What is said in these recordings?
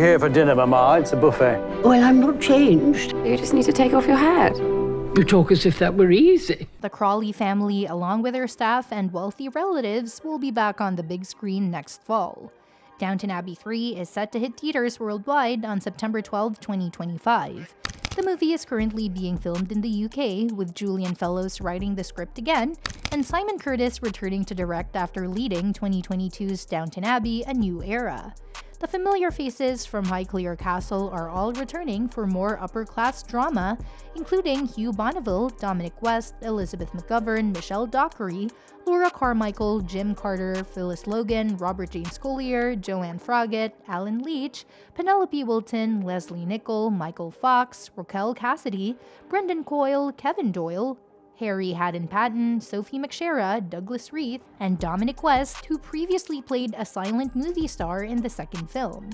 here for dinner, Mama? It's a buffet. Well, I'm not changed. You just need to take off your hat. You talk as if that were easy. The Crawley family, along with their staff and wealthy relatives, will be back on the big screen next fall. Downton Abbey 3 is set to hit theaters worldwide on September 12, 2025. The movie is currently being filmed in the UK, with Julian Fellowes writing the script again, and Simon Curtis returning to direct after leading 2022's Downton Abbey: A New Era. The familiar faces from Highclere Castle are all returning for more upper-class drama, including Hugh Bonneville, Dominic West, Elizabeth McGovern, Michelle Dockery, Laura Carmichael, Jim Carter, Phyllis Logan, Robert James Collier, Joanne Froggatt, Alan Leach, Penelope Wilton, Leslie Nichol, Michael Fox, Raquel Cassidy, Brendan Coyle, Kevin Doyle, Harry Haddon-Patton, Sophie McShera, Douglas Reith, and Dominic West, who previously played a silent movie star in the second film.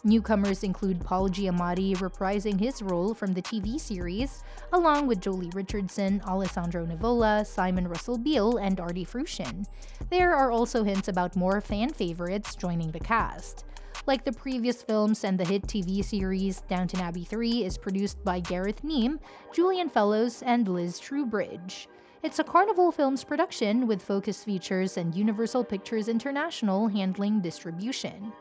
Newcomers include Paul Giamatti reprising his role from the TV series, along with Jolie Richardson, Alessandro Nivola, Simon Russell Beale, and Artie Fruscian. There are also hints about more fan favorites joining the cast. Like the previous films and the hit TV series, Downton Abbey 3 is produced by Gareth Neame, Julian Fellowes, and Liz Trubridge. It's a Carnival Films production with Focus Features and Universal Pictures International handling distribution.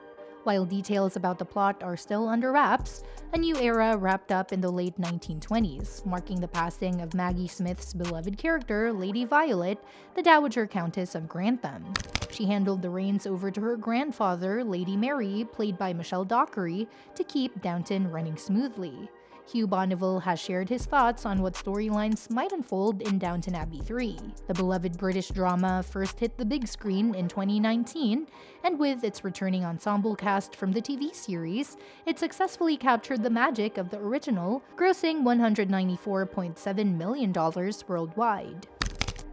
While details about the plot are still under wraps, A New Era wrapped up in the late 1920s, marking the passing of Maggie Smith's beloved character, Lady Violet, the Dowager Countess of Grantham. She handed the reins over to her grandfather, Lady Mary, played by Michelle Dockery, to keep Downton running smoothly. Hugh Bonneville has shared his thoughts on what storylines might unfold in Downton Abbey 3. The beloved British drama first hit the big screen in 2019, and with its returning ensemble cast from the TV series, it successfully captured the magic of the original, grossing $194.7 million worldwide.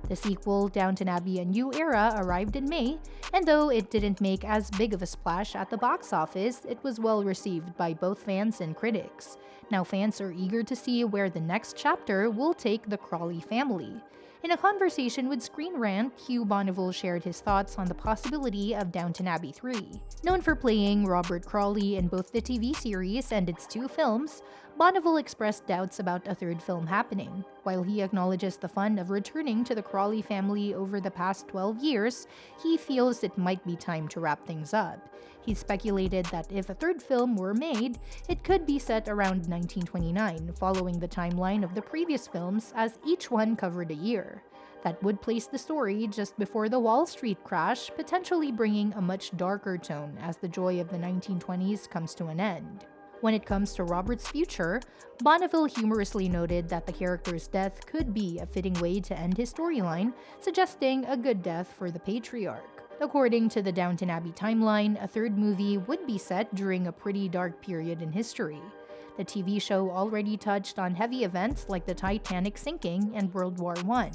The sequel, Downton Abbey: A New Era, arrived in May, and though it didn't make as big of a splash at the box office, it was well received by both fans and critics. Now fans are eager to see where the next chapter will take the Crawley family. In a conversation with Screen Rant, Hugh Bonneville shared his thoughts on the possibility of Downton Abbey 3. Known for playing Robert Crawley in both the TV series and its two films, Bonneville expressed doubts about a third film happening. While he acknowledges the fun of returning to the Crawley family over the past 12 years, he feels it might be time to wrap things up. He speculated that if a third film were made, it could be set around 1929, following the timeline of the previous films as each one covered a year. That would place the story just before the Wall Street crash, potentially bringing a much darker tone as the joy of the 1920s comes to an end. When it comes to Robert's future, Bonneville humorously noted that the character's death could be a fitting way to end his storyline, suggesting a good death for the patriarch. According to the Downton Abbey timeline, a third movie would be set during a pretty dark period in history. The TV show already touched on heavy events like the Titanic sinking and World War I.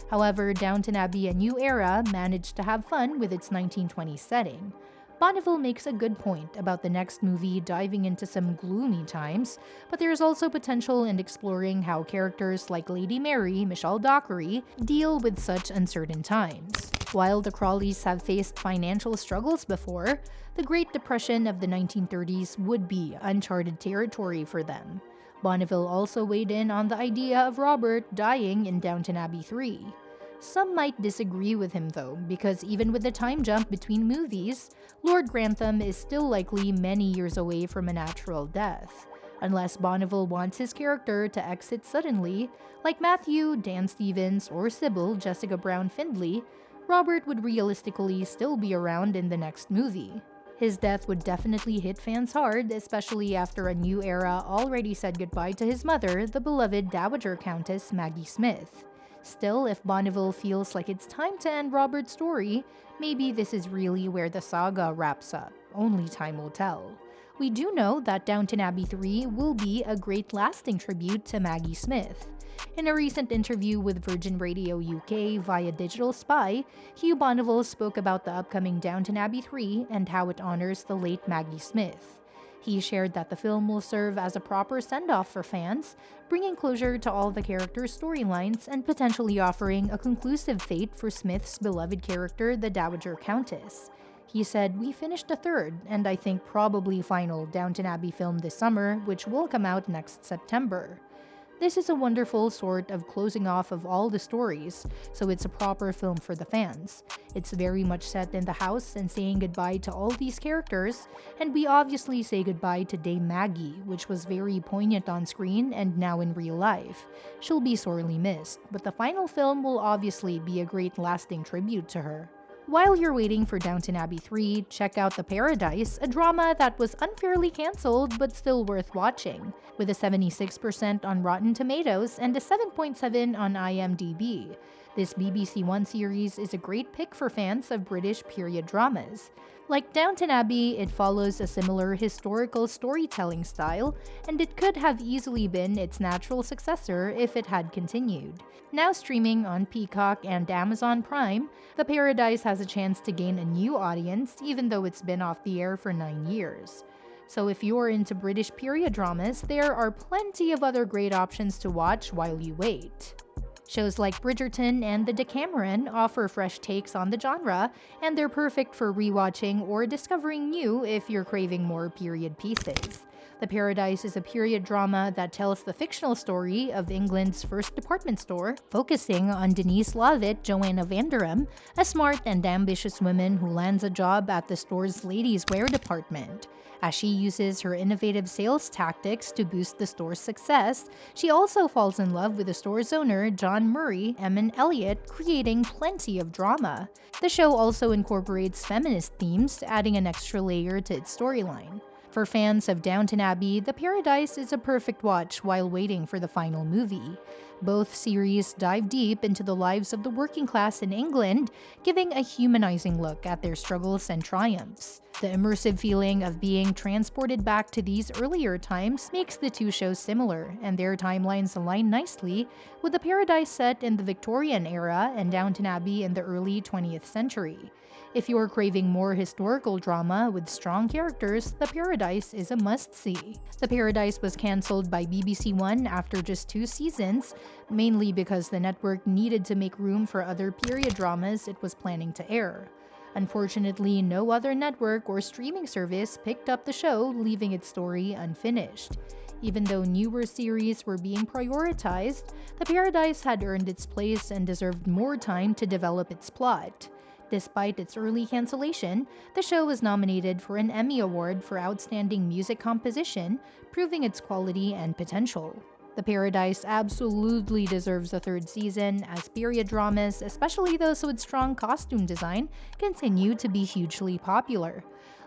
However, Downton Abbey: A New Era managed to have fun with its 1920s setting. Bonneville makes a good point about the next movie diving into some gloomy times, but there's also potential in exploring how characters like Lady Mary, Michelle Dockery, deal with such uncertain times. While the Crawleys have faced financial struggles before, the Great Depression of the 1930s would be uncharted territory for them. Bonneville also weighed in on the idea of Robert dying in Downton Abbey 3. Some might disagree with him though, because even with the time jump between movies, Lord Grantham is still likely many years away from a natural death. Unless Bonneville wants his character to exit suddenly, like Matthew, Dan Stevens, or Sybil, Jessica Brown Findlay, Robert would realistically still be around in the next movie. His death would definitely hit fans hard, especially after A New Era already said goodbye to his mother, the beloved Dowager Countess Maggie Smith. Still, if Bonneville feels like it's time to end Robert's story, maybe this is really where the saga wraps up. Only time will tell. We do know that Downton Abbey 3 will be a great lasting tribute to Maggie Smith. In a recent interview with Virgin Radio UK via Digital Spy, Hugh Bonneville spoke about the upcoming Downton Abbey 3 and how it honors the late Maggie Smith. He shared that the film will serve as a proper send-off for fans, bringing closure to all the characters' storylines and potentially offering a conclusive fate for Smith's beloved character, the Dowager Countess. He said, "We finished the third, and I think probably final Downton Abbey film this summer, which will come out next September. This is a wonderful sort of closing off of all the stories, so it's a proper film for the fans. It's very much set in the house and saying goodbye to all these characters, and we obviously say goodbye to Dame Maggie, which was very poignant on screen and now in real life. She'll be sorely missed, but the final film will obviously be a great lasting tribute to her." While you're waiting for Downton Abbey 3, check out The Paradise, a drama that was unfairly cancelled but still worth watching, with a 76% on Rotten Tomatoes and a 7.7 on IMDb. This BBC One series is a great pick for fans of British period dramas. Like Downton Abbey, it follows a similar historical storytelling style, and it could have easily been its natural successor if it had continued. Now streaming on Peacock and Amazon Prime, The Paradise has a chance to gain a new audience even though it's been off the air for 9 years. So if you're into British period dramas, there are plenty of other great options to watch while you wait. Shows like Bridgerton and The Decameron offer fresh takes on the genre, and they're perfect for rewatching or discovering new if you're craving more period pieces. The Paradise is a period drama that tells the fictional story of England's first department store, focusing on Denise Lovitt Joanna Vanderum, a smart and ambitious woman who lands a job at the store's ladies' wear department. As she uses her innovative sales tactics to boost the store's success, she also falls in love with the store's owner, John Murray, Emin Elliott, creating plenty of drama. The show also incorporates feminist themes, adding an extra layer to its storyline. For fans of Downton Abbey, The Paradise is a perfect watch while waiting for the final movie. Both series dive deep into the lives of the working class in England, giving a humanizing look at their struggles and triumphs. The immersive feeling of being transported back to these earlier times makes the two shows similar, and their timelines align nicely, with The Paradise set in the Victorian era and Downton Abbey in the early 20th century. If you're craving more historical drama with strong characters, The Paradise is a must-see. The Paradise was cancelled by BBC One after just 2 seasons, mainly because the network needed to make room for other period dramas it was planning to air. Unfortunately, no other network or streaming service picked up the show, leaving its story unfinished. Even though newer series were being prioritized, The Paradise had earned its place and deserved more time to develop its plot. Despite its early cancellation, the show was nominated for an Emmy Award for Outstanding Music Composition, proving its quality and potential. The Paradise absolutely deserves a 3rd season, as period dramas, especially those with strong costume design, continue to be hugely popular.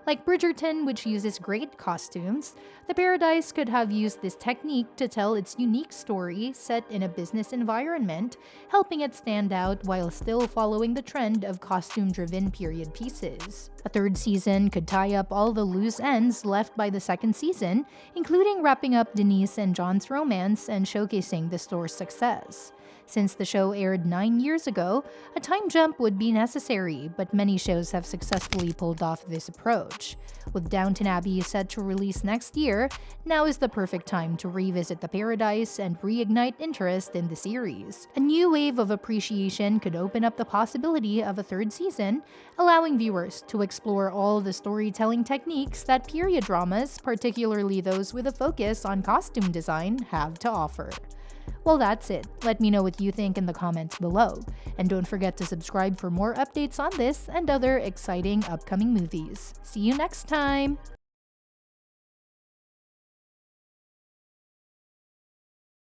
Like Bridgerton, which uses great costumes, The Paradise could have used this technique to tell its unique story set in a business environment, helping it stand out while still following the trend of costume-driven period pieces. A 3rd season could tie up all the loose ends left by the 2nd season, including wrapping up Denise and John's romance and showcasing the store's success. Since the show aired 9 years ago, a time jump would be necessary, but many shows have successfully pulled off this approach. With Downton Abbey set to release next year, now is the perfect time to revisit The Paradise and reignite interest in the series. A new wave of appreciation could open up the possibility of a 3rd season, allowing viewers to explore all the storytelling techniques that period dramas, particularly those with a focus on costume design, have to offer. Well, that's it. Let me know what you think in the comments below. And don't forget to subscribe for more updates on this and other exciting upcoming movies. See you next time!